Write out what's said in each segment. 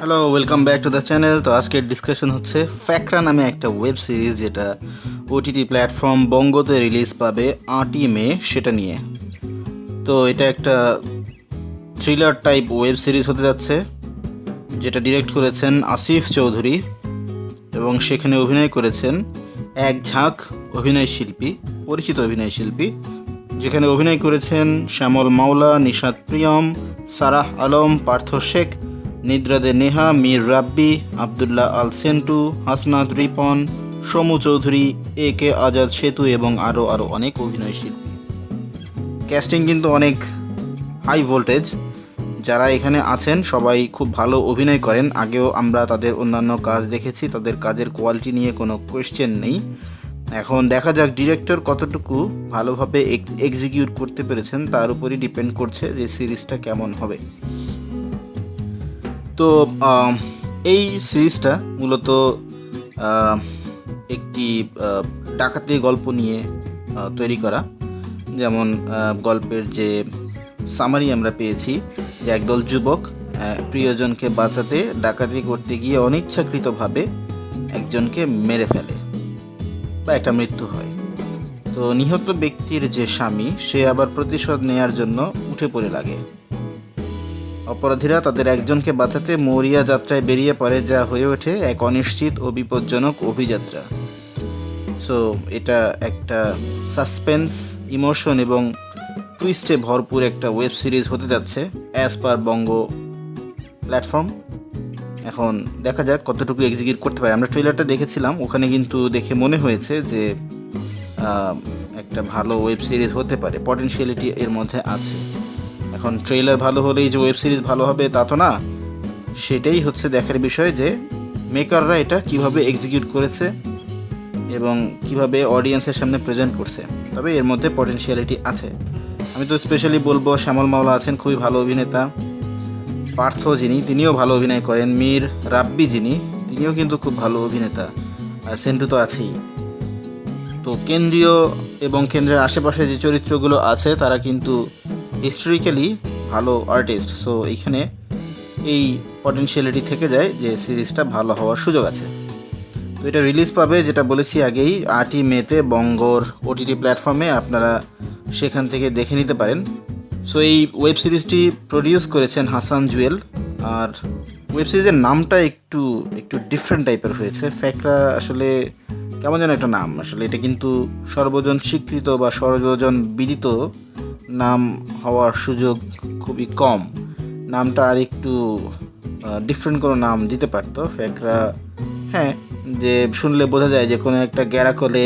Hello, welcome back to the channel. তো আজকের discussion হচ্ছে ফ্যাকরা নামে একটা ওয়েব সিরিজ যেটা ওটিটি প্ল্যাটফর্ম বঙ্গতে রিলিজ পাবে 8ই মে, সেটা নিয়ে। তো এটা একটা থ্রিলার টাইপ ওয়েব সিরিজ হতে যাচ্ছে, যেটা ডিরেক্ট করেছেন আসিফ চৌধুরী এবং সেখানে অভিনয় করেছেন এক ঝাঁক পরিচিত অভিনয় শিল্পী, যেখানে অভিনয় করেছেন শ্যামল মাওলা, নিশাত প্রিয়ম, সারাহ আলম, পার্থ শেখ, নিদ্রাদে নেহা, মীর রাব্বি, আবদুল্লাহ আল সেন্টু, হাসনাত রিপন, সমু চৌধুরী, এ কে আজাদ সেতু এবং আরও অনেক অভিনয় শিল্পী। ক্যাস্টিং কিন্তু অনেক হাই ভোল্টেজ। যারা এখানে আছেন সবাই খুব ভালো অভিনয় করেন। আগেও আমরা তাদের অন্যান্য কাজ দেখেছি, তাদের কাজের কোয়ালিটি নিয়ে কোনো কোয়েশ্চেন নেই। এখন দেখা যাক ডিরেক্টর কতটুকু ভালোভাবে এক্সিকিউট করতে পেরেছেন, তার উপরই ডিপেন্ড করছে যে সিরিজটা কেমন হবে। তো এই সিরিজটা মূলত একটি ডাকাতি গল্প নিয়ে তৈরি করা। যেমন গল্পের যে সামারি আমরা পেয়েছি যে একদল যুবক প্রিয়জনকে বাঁচাতে ডাকাতি করতে গিয়ে অনিচ্ছাকৃতভাবে একজনকে মেরে ফেলে বা একটা মৃত্যু হয়। তো নিহত ব্যক্তির যে স্বামী, সে আবার প্রতিশোধ নেয়ার জন্য উঠে পড়ে লাগে। অপরাধীরা তাদের একজনকে বাঁচাতে মরিয়া যাত্রায় বেরিয়ে পড়ে, যা হয়ে ওঠে এক অনিশ্চিত ও বিপজ্জনক অভিযাত্রা। সো এটা একটা সাসপেন্স, ইমোশন এবং টুইস্টে ভরপুর একটা ওয়েব সিরিজ হতে যাচ্ছে অ্যাজ পার বঙ্গ প্ল্যাটফর্ম। এখন দেখা যাক কতটুকু এক্সিকিউট করতে পারে। আমরা ট্রেলারটা দেখেছিলাম, ওখানে কিন্তু দেখে মনে হয়েছে যে একটা ভালো ওয়েব সিরিজ হতে পারে, পটেনশিয়ালিটি এর মধ্যে আছে। এখন ট্রেলার ভালো হলেই যে ওয়েব সিরিজ ভালো হবে তা তো না, সেটাই হচ্ছে দেখার বিষয় যে মেকাররা এটা কিভাবে এক্সিকিউট করেছে এবং কিভাবে অডিয়েন্সের সামনে প্রেজেন্ট করছে। তবে এর মধ্যে পটেনশিয়ালিটি আছে। আমি তো স্পেশালি বলবো শ্যামল মাওলা আছেন, খুবই ভালো অভিনেতা। পার্থ তিনিও ভালো অভিনয় করেন। মীর রাব্বি তিনিও কিন্তু খুব ভালো অভিনেতা। আর সেন্টু তো আছেই। তো কেন্দ্রীয় এবং কেন্দ্রের আশেপাশে যে চরিত্রগুলো আছে তারা কিন্তু হিস্টোরিক্যালি ভালো আর্টিস্ট। সো এইখানে এই পটেনশিয়ালিটি থেকে যায় যে সিরিজটা ভালো হওয়ার সুযোগ আছে। তো এটা রিলিজ পাবে, যেটা বলেছি আগেই, 8ই মেতে বঙ্গর ওটিটি প্ল্যাটফর্মে। আপনারা সেখান থেকে দেখে নিতে পারেন। সো এই ওয়েব সিরিজটি প্রডিউস করেছেন হাসান জুয়েল। আর ওয়েব সিরিজের নামটা একটু ডিফারেন্ট টাইপের হয়েছে। ফ্যাকরা আসলে কেমন যেন একটা নাম। আসলে এটা কিন্তু সর্বজন স্বীকৃত বা সর্বজন বিদিত নাম হওয়ার সুযোগ খুবই কম। নামটা আর একটু ডিফারেন্ট কোনো নাম দিতে পারতো ফ্যাকরা। হ্যাঁ, যে শুনলে বোঝা যায় যে কোনো একটা গ্যারাকলে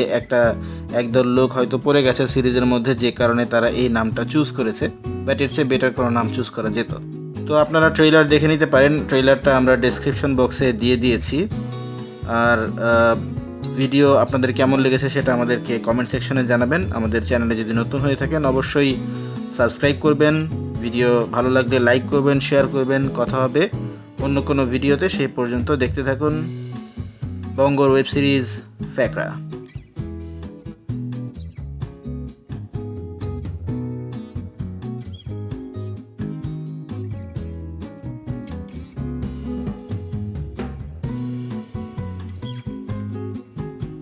একদল লোক হয়তো পড়ে গেছে সিরিজের মধ্যে, যে কারণে তারা এই নামটা চুজ করেছে। বাট এর চেয়ে বেটার কোনো নাম চুজ করা যেত। তো আপনারা ট্রেলার দেখে নিতে পারেন। ট্রেলারটা আমরা ডেসক্রিপশন বক্সে দিয়ে দিয়েছি। আর ভিডিও আপনাদের কেমন লেগেছে সেটা আমাদেরকে কমেন্ট সেকশনে জানাবেন। আমাদের চ্যানেলে যদি নতুন হয়ে থাকেন অবশ্যই সাবস্ক্রাইব করবেন। ভিডিও ভালো লাগলে লাইক করবেন, শেয়ার করবেন। কথা হবে অন্য কোনো ভিডিওতে। সেই পর্যন্ত দেখতে থাকুন বঙ্গর ওয়েব সিরিজ ফ্যাকরা।